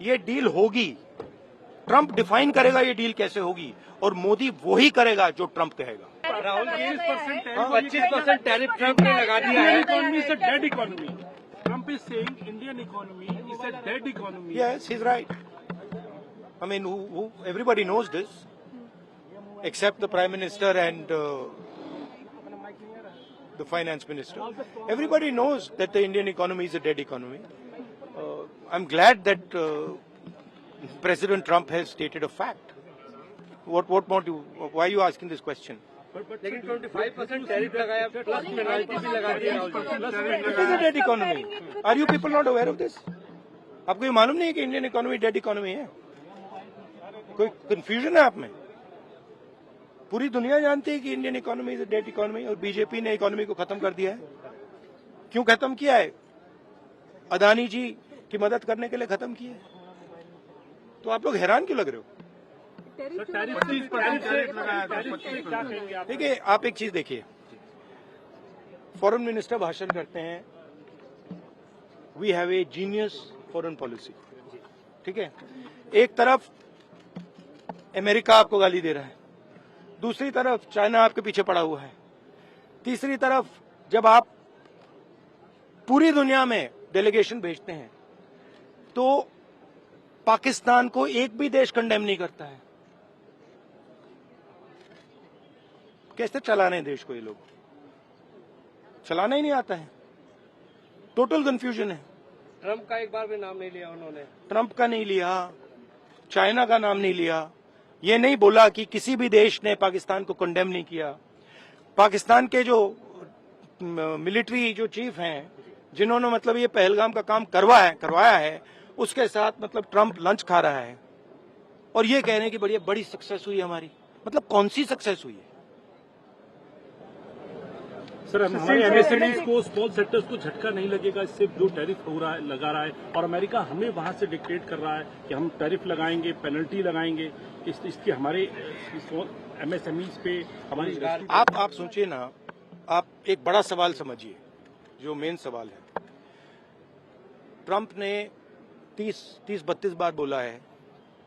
ये डील होगी। Trump define करेगा ये डील कैसे होगी, और मोदी वो ही करेगा जो ट्रंप कहेगा। राहुल 25% टैरिफ ट्रंप ने लगा दिया है। Economy is a dead economy. Trump is saying Indian economy is a dead economy. Yes, he's right. I mean, everybody knows this, except the Prime Minister and the Finance Minister. Everybody knows that the Indian economy is a dead economy. I'm glad that President Trump has stated a fact. What more do you, why are you asking this question? लेकिन 25% tariff लगाया, plus penalty भी लगा दी Rahul ji. It is a dead economy. Are you people not aware of this? आपको ये मालूम नहीं है कि इंडियन इकोनॉमी डेड इकोनॉमी है? कोई कंफ्यूजन है आप में? पूरी दुनिया जानती है कि Indian economy is a dead economy, और बीजेपी ने इकोनॉमी को खत्म कर दिया है। क्यों खत्म किया है? अदानी जी की मदद करने के लिए खत्म किया है। तो आप लोग हैरान क्यों लग रहे हो? देखिए, आप एक चीज देखिए, फॉरेन मिनिस्टर भाषण करते हैं, we have a genius foreign policy, ठीक है। एक तरफ अमेरिका आपको गाली दे रहा है, दूसरी तरफ चाइना आपके पीछे पड़ा हुआ है, तीसरी तरफ जब आप पूरी दुनिया में डेलीगेशन भेजते हैं तो पाकिस्तान को एक भी देश कंडेम नहीं करता है। कैसे चलाने देश को? ये लोग चलाना ही नहीं आता है। टोटल कंफ्यूजन है। ट्रंप का एक बार भी नाम नहीं लिया उन्होंने। ट्रंप का नहीं लिया, चाइना का नाम नहीं लिया, ये नहीं बोला कि किसी भी देश ने पाकिस्तान को कंडेम नहीं किया। पाकिस्तान के जो मिलिट्री जो चीफ हैं, जिन्होंने मतलब ये पहलगाम का काम करवाया है, उसके साथ मतलब ट्रंप लंच खा रहा है और ये कह रहे हैं कि बड़ी सक्सेस हुई हमारी। मतलब कौन सी सक्सेस हुई है? सर, हमारे एमएसएमईज को, स्मॉल सेक्टर्स को झटका नहीं लगेगा इससे जो टैरिफ लगा रहा है, और अमेरिका हमें वहां से डिक्टेट कर रहा है कि हम टैरिफ लगाएंगे, पेनल्टी लगाएंगे, इसकी हमारे एमएसएमईज पे हमारी। आप सोचिए ना, आप एक बड़ा सवाल समझिए जो मेन सवाल है। ट्रंप ने 30-32 बार बोला है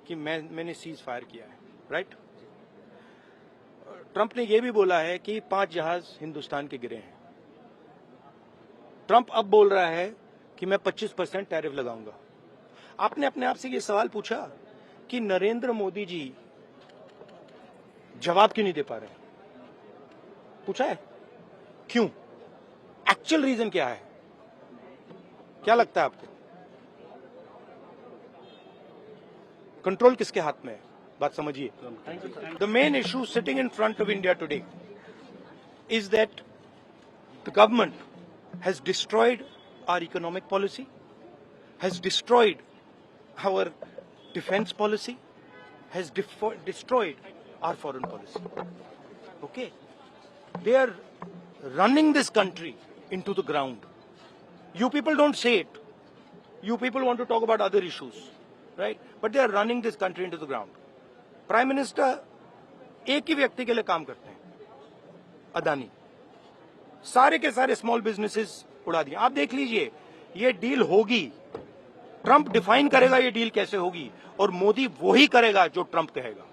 कि मैंने सीज फायर किया है, राइट। ट्रंप ने यह भी बोला है कि 5 जहाज हिंदुस्तान के गिरे हैं। ट्रंप अब बोल रहा है कि मैं 25% टैरिफ लगाऊंगा। आपने अपने आप से ये सवाल पूछा कि नरेंद्र मोदी जी जवाब क्यों नहीं दे पा रहे? पूछा है क्यों? एक्चुअल रीजन क्या है? क्या लगता है आपको? कंट्रोल किसके हाथ में है? बात समझिए। The main issue sitting in front of India today is that the government has destroyed our economic policy, has destroyed our defence policy, has destroyed our foreign policy. Okay, they are running this country into the ground. You people don't say it. You people want to talk about other issues, right? But they are running this country into the ground. Prime Minister एक ही व्यक्ति के लिए काम करते हैं, अदानी। सारे के सारे स्मॉल बिजनेसेस उड़ा दिए। आप देख लीजिए, ये डील होगी। ट्रंप डिफाइन करेगा ये डील कैसे होगी, और मोदी वो ही करेगा जो ट्रंप कहेगा।